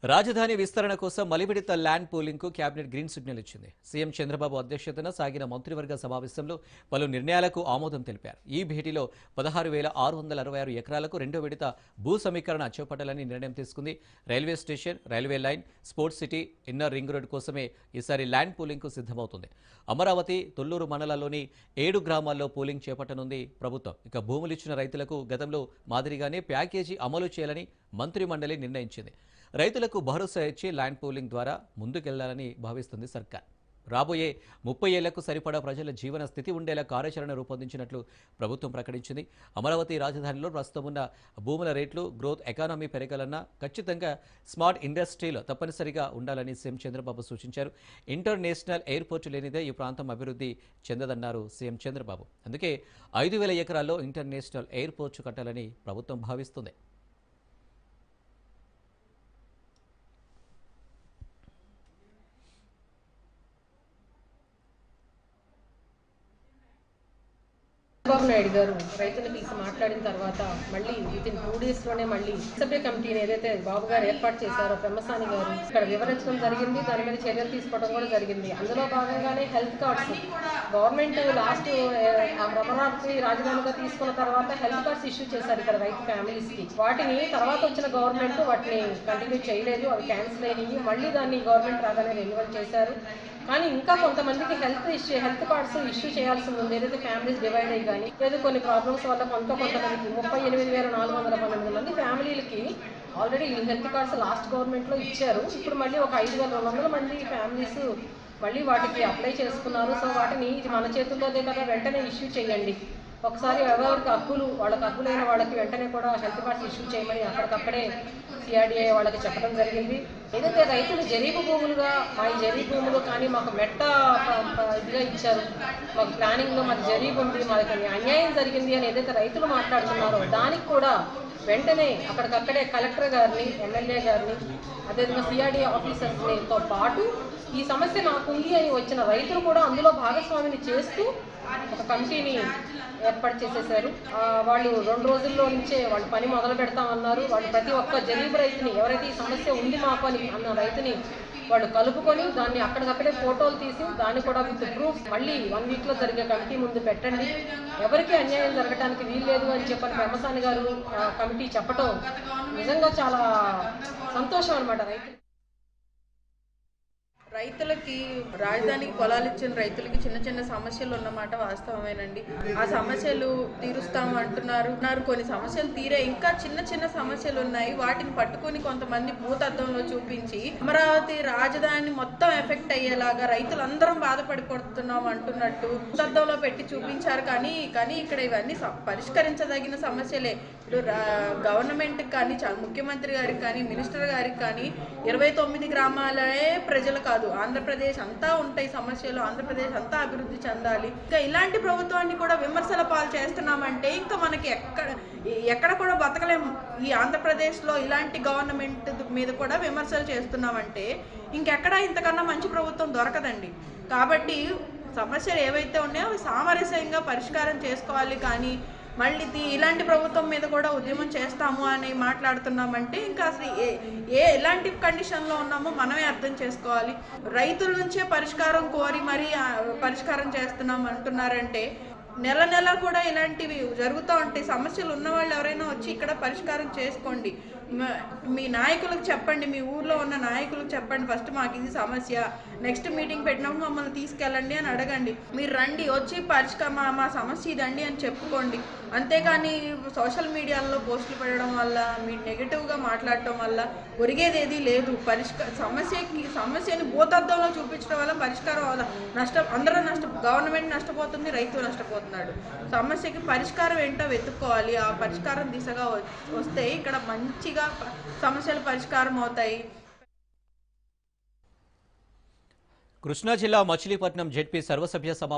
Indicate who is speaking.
Speaker 1: రాజధాని విస్తరణ కోసం మలివిడత ల్యాండ్ పూలింగ్ కు కేబినెట్ గ్రీన్ సిగ్నల్ ఇచ్చింది. సీఎం చంద్రబాబు అధ్యక్షతన సాగిన మంత్రివర్గ సమావేశంలో పలు నిర్ణయాలకు ఆమోదం తెలిపారు. ఈ భేటీలో 16,666 ఎకరాలకు రెండో విడత భూ సమీకరణ చేపట్టాలని నిర్ణయం తీసుకుంది. Railway station, railway line, sports city, inner ring road కోసమే ఈసారి ల్యాండ్ పూలింగ్ కు సిద్ధమవుతుంది. అమరావతి, తొల్లూరు మండలాల్లోని 7 గ్రామాల్లో పూలింగ్ చేపట్టనుంది ప్రభుత్వం. ఇక భూములు ఇచ్చిన రైతులకు గతంలో మాదిరిగానే ప్యాకేజీ అమలు చేయాలని మంత్రి మండలి నిర్ణయించింది. రైతులకు భరోసా ఇచ్చి ల్యాండ్ పూలింగ్ ద్వారా ముందుకెళ్లాలని భావిస్తుంది సర్కార్. రాబోయే 30 ఏళ్లకు సరిపడా ప్రజల జీవన స్థితి ఉండేలా కార్యాచరణ రూపొందించినట్లు ప్రభుత్వం ప్రకటించింది. అమరావతి రాజధానిలో ప్రస్తుతం ఉన్న భూముల రేట్లు, గ్రోత్ ఎకానమీ పెరగాలన్నా ఖచ్చితంగా స్మార్ట్ ఇండస్ట్రీలు తప్పనిసరిగా ఉండాలని సీఎం చంద్రబాబు సూచించారు. ఇంటర్నేషనల్ ఎయిర్పోర్టు లేనిదే ఈ ప్రాంతం అభివృద్ధి చెందదన్నారు సీఎం చంద్రబాబు. అందుకే 5,000 ఎకరాల్లో ఇంటర్నేషనల్ ఎయిర్పోర్టు కట్టాలని ప్రభుత్వం భావిస్తుంది.
Speaker 2: చంద్రబాబు నాయుడు గారు రైతులు తీసి మాట్లాడిన తర్వాత మళ్ళీ వితిన్ 2 days లోనే మళ్ళీ సభ్య కమిటీని ఏదైతే బాబు గారు ఏర్పాటు చేశారో పెమ్మసాని గారు ఇక్కడ వివరించడం జరిగింది. దాని మీద చర్యలు తీసుకోవడం కూడా జరిగింది. అందులో భాగంగానే health cards government last Amaravati రాజధానిగా తీసుకున్న తర్వాత హెల్త్ కార్డ్స్ ఇష్యూ చేశారు ఇక్కడ రైతు ఫ్యామిలీస్ కి. వాటిని తర్వాత వచ్చిన గవర్నమెంట్ వాటిని కంటిన్యూ చేయలేదు, అవి క్యాన్సిల్ అయినాయి. మళ్ళీ దాన్ని గవర్నమెంట్ రాగానే రెన్యువల్ చేశారు. కానీ ఇంకా కొంతమందికి హెల్త్ కార్డ్స్ ఇష్యూ చేయాల్సి ఉంది. ఏదైతే ఫ్యామిలీస్ డివైడ్ అయ్యి కానీ ఏదో కొన్ని ప్రాబ్లమ్స్ వల్ల కొంతమందికి 38,419 మంది ఫ్యామిలీలకి ఆల్రెడీ హెల్త్ కార్డ్స్ లాస్ట్ గవర్నమెంట్లో ఇచ్చారు. ఇప్పుడు మళ్ళీ ఒక 5,200 మంది ఫ్యామిలీస్ మళ్ళీ వాటికి అప్లై చేసుకున్నారు. సో వాటిని ఇది మన చేతుల్లోదే కదా, వెంటనే ఇష్యూ చేయండి. ఒకసారి ఎవరికి వాళ్ళకి హక్కులైన వాళ్ళకి వెంటనే కూడా హెల్త్ కార్డ్స్ ఇష్యూ చేయమని అక్కడికక్కడే సిఆర్డీఏ వాళ్ళకి చెప్పడం జరిగింది. ఏదైతే రైతులు జరీబు భూములుగా మా జరీబు భూములు కానీ మాకు మెట్ట ఇదిగా ఇచ్చారు, మాకు ప్లానింగ్లో మాకు జరీబు ఉంది, మాకు అన్యాయం జరిగింది అని ఏదైతే రైతులు మాట్లాడుతున్నారో దానికి కూడా వెంటనే అక్కడికక్కడే కలెక్టర్ గారిని, ఎమ్మెల్యే గారిని, అదేవిధంగా సిఆర్డీఏ ఆఫీసర్స్తో పాటు ఈ సమస్య నాకుంది అని వచ్చిన రైతులు కూడా అందులో భాగస్వామిని చేస్తూ ఒక కమిటీని ఏర్పాటు చేసేశారు. వాళ్ళు 2 రోజుల్లో నుంచే వాళ్ళు పని మొదలు పెడతామన్నారు. వాళ్ళు ప్రతి ఒక్క జరీబు రైతుని, ఎవరైతే ఈ సమస్య ఉంది మాకు అని అన్న రైతుని వాళ్ళు కలుపుకొని దాన్ని అక్కడికక్కడే ఫోటోలు తీసి దాన్ని కూడా విత్ ప్రూఫ్ మళ్ళీ 1 వీక్లో జరిగే కమిటీ ముందు పెట్టండి, ఎవరికి అన్యాయం జరగడానికి వీల్లేదు అని చెప్పని పెమ్మసాని గారు కమిటీ చెప్పటం నిజంగా చాలా సంతోషం అనమాట.
Speaker 3: రైతులకి రాజధానికి పొలాలు ఇచ్చిన రైతులకి చిన్న చిన్న సమస్యలు ఉన్నమాట వాస్తవమేనండి. ఆ సమస్యలు తీరుస్తాము అంటున్నారు. కొన్ని సమస్యలు తీరే ఇంకా చిన్న చిన్న సమస్యలు ఉన్నాయి. వాటిని పట్టుకుని కొంతమంది భూతద్దంలో చూపించి అమరావతి రాజధాని మొత్తం ఎఫెక్ట్ అయ్యేలాగా రైతులందరం బాధపడిపోతున్నాం అంటున్నట్టు భూతద్దంలో పెట్టి చూపించారు. కానీ ఇక్కడ ఇవన్నీ పరిష్కరించదగిన సమస్యలే. ఇప్పుడు గవర్నమెంట్కి కానీ, ముఖ్యమంత్రి గారికి కానీ, మినిస్టర్ గారికి కానీ 29 గ్రామాలే ప్రజలు కాదు, ఆంధ్రప్రదేశ్ అంతా ఉంటాయి సమస్యలు. ఆంధ్రప్రదేశ్ అంతా అభివృద్ధి చెందాలి. ఇంకా ఇలాంటి ప్రభుత్వాన్ని కూడా విమర్శల పాలు చేస్తున్నామంటే ఇంకా మనకి ఎక్కడ కూడా బతకలేము. ఈ ఆంధ్రప్రదేశ్లో ఇలాంటి గవర్నమెంట్ మీద కూడా విమర్శలు చేస్తున్నామంటే ఇంకెక్కడ ఇంతకన్నా మంచి ప్రభుత్వం దొరకదండి. కాబట్టి సమస్యలు ఏవైతే ఉన్నాయో అవి సామరస్యంగా పరిష్కారం చేసుకోవాలి. కానీ మళ్ళీ ఇలాంటి ప్రభుత్వం మీద కూడా ఉద్యమం చేస్తాము అని మాట్లాడుతున్నామంటే ఇంకా అసలు ఎలాంటి కండిషన్లో ఉన్నామో మనమే అర్థం చేసుకోవాలి. రైతుల నుంచే పరిష్కారం కోరి మరీ పరిష్కారం చేస్తున్నాం అంటున్నారంటే నెల కూడా ఇలాంటివి జరుగుతూ ఉంటాయి. సమస్యలు ఉన్నవాళ్ళు ఎవరైనా వచ్చి ఇక్కడ పరిష్కారం చేసుకోండి. మీ నాయకులకు చెప్పండి, మీ ఊర్లో ఉన్న నాయకులకు చెప్పండి, ఫస్ట్ మాకు ఇది సమస్య, నెక్స్ట్ మీటింగ్ పెట్టినప్పుడు మమ్మల్ని తీసుకెళ్ళండి అని అడగండి. మీరు రండి, వచ్చి మా సమస్య ఇదండి అని చెప్పుకోండి. అంతేకాని సోషల్ మీడియాలో పోస్టులు పెట్టడం వల్ల, మీరు నెగిటివ్గా మాట్లాడటం వల్ల ఒరిగేది ఏదీ లేదు. సమస్యని భూతద్దంలో చూపించడం వల్ల పరిష్కారం అందరూ గవర్నమెంట్ నష్టపోతుంది, రైతు నష్టపోతున్నాడు. సమస్యకి పరిష్కారం ఏంటో వెతుక్కోవాలి. ఆ పరిష్కారం దిశగా వస్తే ఇక్కడ మంచిగా సమస్యలు పరిష్కారం అవుతాయి.
Speaker 1: కృష్ణా జిల్లా మచిలీపట్నం జెడ్పీ సర్వసభ్య సమావేశం